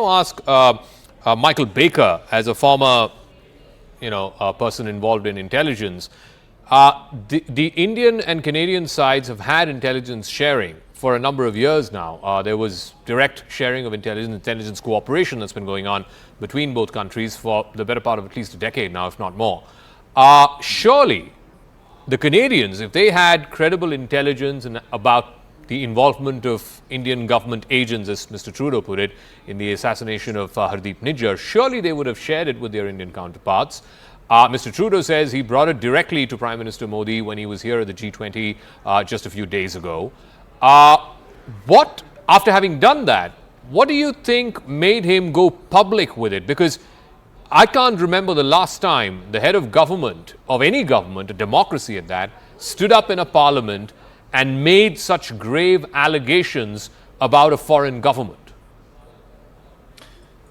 to ask Michael Baker, as a former, person involved in intelligence. The Indian and Canadian sides have had intelligence sharing for a number of years now. There was direct sharing of intelligence cooperation that's been going on between both countries for the better part of at least a decade now, if not more. Surely the Canadians, if they had credible intelligence about the involvement of Indian government agents, as Mr. Trudeau put it, in the assassination of Hardeep Nijjar, surely they would have shared it with their Indian counterparts. Mr. Trudeau says he brought it directly to Prime Minister Modi when he was here at the G20 just a few days ago. After having done that, what do you think made him go public with it? Because I can't remember the last time the head of government, of any government, a democracy at that, stood up in a parliament and made such grave allegations about a foreign government.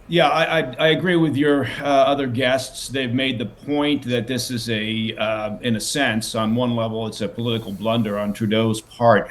Yeah, I agree with your other guests. They've made the point that this is in a sense, on one level, it's a political blunder on Trudeau's part.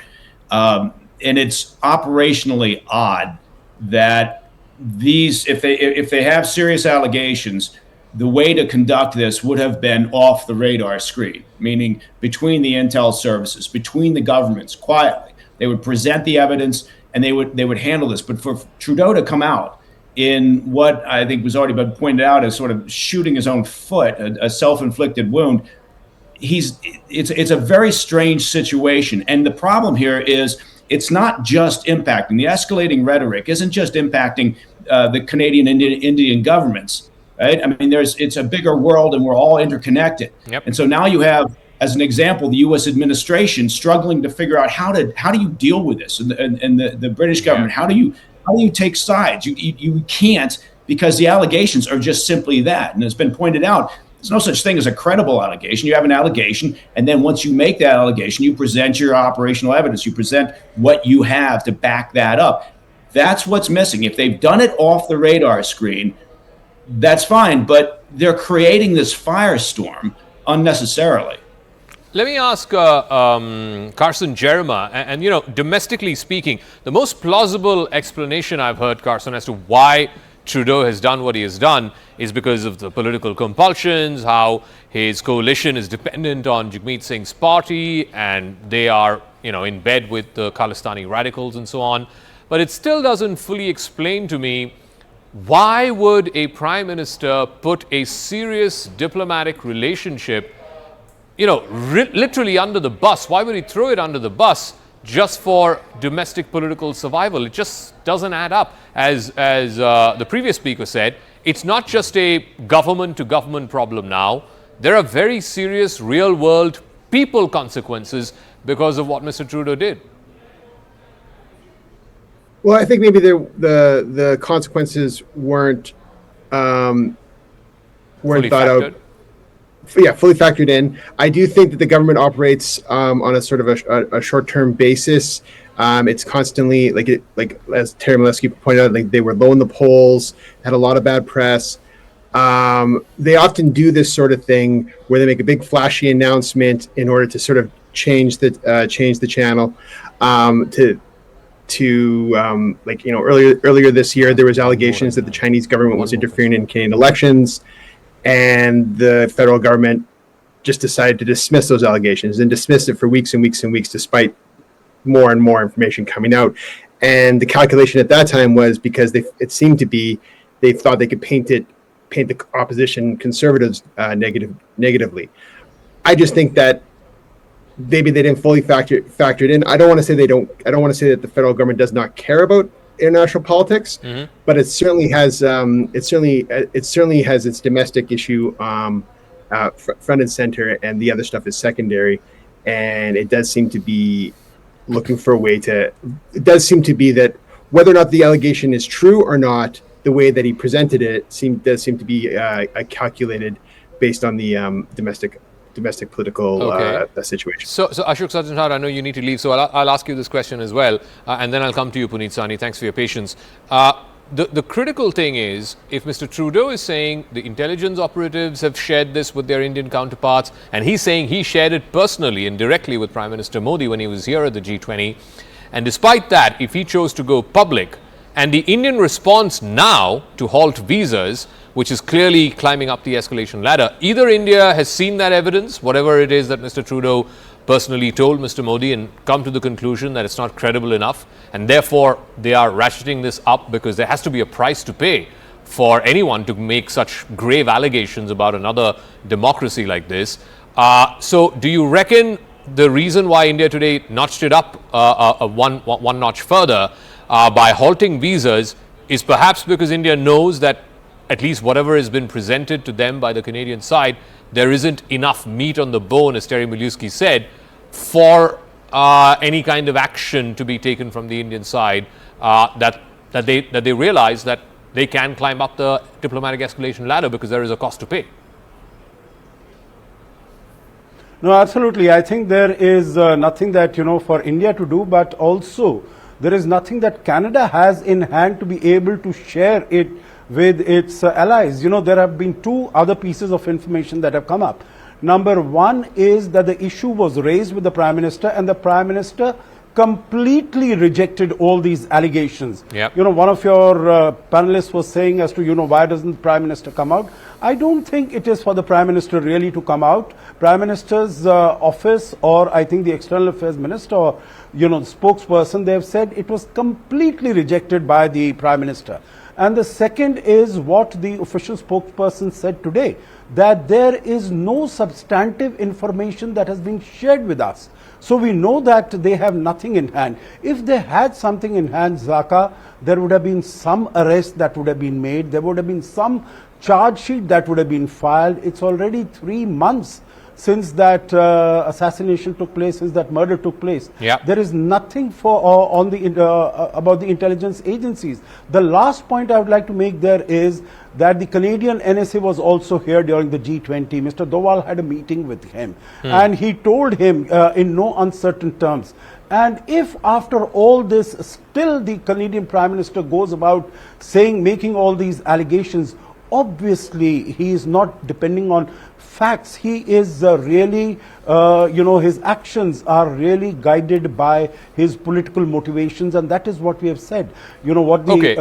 And it's operationally odd that if they have serious allegations, the way to conduct this would have been off the radar screen, meaning between the intel services, between the governments, quietly. They would present the evidence and they would handle this. But for Trudeau to come out in what I think was already been pointed out as sort of shooting his own foot, a self-inflicted wound, it's a very strange situation. And the problem here is it's not just impacting. The escalating rhetoric isn't just impacting the Canadian and Indian governments. Right? I mean, it's a bigger world and we're all interconnected. Yep. And so now you have, as an example, the U.S. administration struggling to figure out how do you deal with this, and the British government, how do you take sides? You can't, because the allegations are just simply that. And it's been pointed out, there's no such thing as a credible allegation. You have an allegation, and then once you make that allegation, you present your operational evidence. You present what you have to back that up. That's what's missing. If they've done it off the radar screen, that's fine, but they're creating this firestorm unnecessarily. Let me ask Carson Jerema, and domestically speaking, the most plausible explanation I've heard, Carson, as to why Trudeau has done what he has done is because of the political compulsions, how his coalition is dependent on Jagmeet Singh's party, and they are, in bed with the Khalistani radicals and so on. But it still doesn't fully explain to me, why would a prime minister put a serious diplomatic relationship, literally under the bus? Why would he throw it under the bus just for domestic political survival? It just doesn't add up. As the previous speaker said, it's not just a government-to-government problem now. There are very serious real-world people consequences because of what Mr. Trudeau did. Well, I think maybe the consequences weren't thought out. Yeah, fully factored in. I do think that the government operates on a sort of a short-term basis. It's constantly like as Terry Milewski pointed out, like they were low in the polls, had a lot of bad press. They often do this sort of thing where they make a big flashy announcement in order to sort of change the channel earlier this year there was allegations that the Chinese government was interfering in Canadian elections, and the federal government just decided to dismiss those allegations and dismissed it for weeks and weeks and weeks, despite more and more information coming out. And the calculation at that time was because they thought they could paint the opposition conservatives negatively. I just think that maybe they didn't fully factor it in. I don't want to say they don't. I don't want to say that the federal government does not care about international politics, but it certainly has. It certainly has its domestic issue front and center, and the other stuff is secondary. And it does seem to be looking for a way to. It does seem to be that whether or not the allegation is true or not, the way that he presented it does seem to be calculated based on the domestic political situation. So Ashok Sajjanhar, I know you need to leave, so I'll ask you this question as well, and then I'll come to you, Puneet Sahni. Thanks for your patience. The critical thing is, if Mr. Trudeau is saying the intelligence operatives have shared this with their Indian counterparts, and he's saying he shared it personally and directly with Prime Minister Modi when he was here at the G20, and despite that, if he chose to go public, And the Indian response now to halt visas, which is clearly climbing up the escalation ladder, either India has seen that evidence, whatever it is that Mr. Trudeau personally told Mr. Modi, and come to the conclusion that it's not credible enough, and therefore they are ratcheting this up because there has to be a price to pay for anyone to make such grave allegations about another democracy like this. So do you reckon the reason why India today notched it up one notch further by halting visas is perhaps because India knows that at least whatever has been presented to them by the Canadian side, there isn't enough meat on the bone, as Terry Milewski said, for any kind of action to be taken from the Indian side, that they realize that they can climb up the diplomatic escalation ladder because there is a cost to pay. No, absolutely. I think there is nothing that, for India to do, but also there is nothing that Canada has in hand to be able to share it with its allies. There have been two other pieces of information that have come up. Number one is that the issue was raised with the Prime Minister, and the Prime Minister completely rejected all these allegations. Yep. One of your panelists was saying as to, why doesn't the Prime Minister come out? I don't think it is for the Prime Minister really to come out. Prime Minister's office, or I think the External Affairs Minister, or, the spokesperson, they have said it was completely rejected by the Prime Minister. And the second is what the official spokesperson said today, that there is no substantive information that has been shared with us. So we know that they have nothing in hand. If they had something in hand, Zaka, there would have been some arrest that would have been made. There would have been some charge sheet that would have been filed. It's already 3 months since that assassination took place, since that murder took place. Yep. There is nothing on the about the intelligence agencies. The last point I would like to make there is that the Canadian NSA was also here during the G20. Mr. Doval had a meeting with him, and he told him in no uncertain terms. And if after all this still the Canadian Prime Minister goes about making all these allegations, obviously he is not depending on facts. He is really, his actions are really guided by his political motivations, and that is what we have said. What the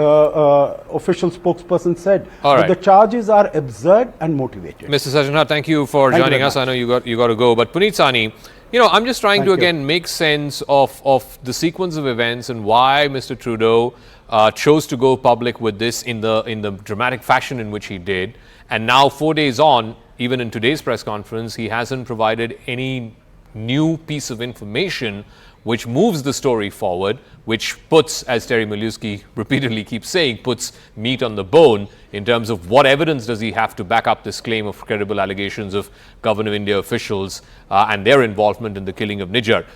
official spokesperson said. All right. The charges are absurd and motivated. Mr. Sajjanhar, thank you for joining us. I know you got to go, but Puneet Sani, I'm just trying to again make sense of the sequence of events and why Mr. Trudeau chose to go public with this in the dramatic fashion in which he did, and now 4 days on, even in today's press conference, he hasn't provided any new piece of information which moves the story forward, which puts, as Terry Milewski repeatedly keeps saying, puts meat on the bone in terms of what evidence does he have to back up this claim of credible allegations of Government of India officials and their involvement in the killing of Nijar.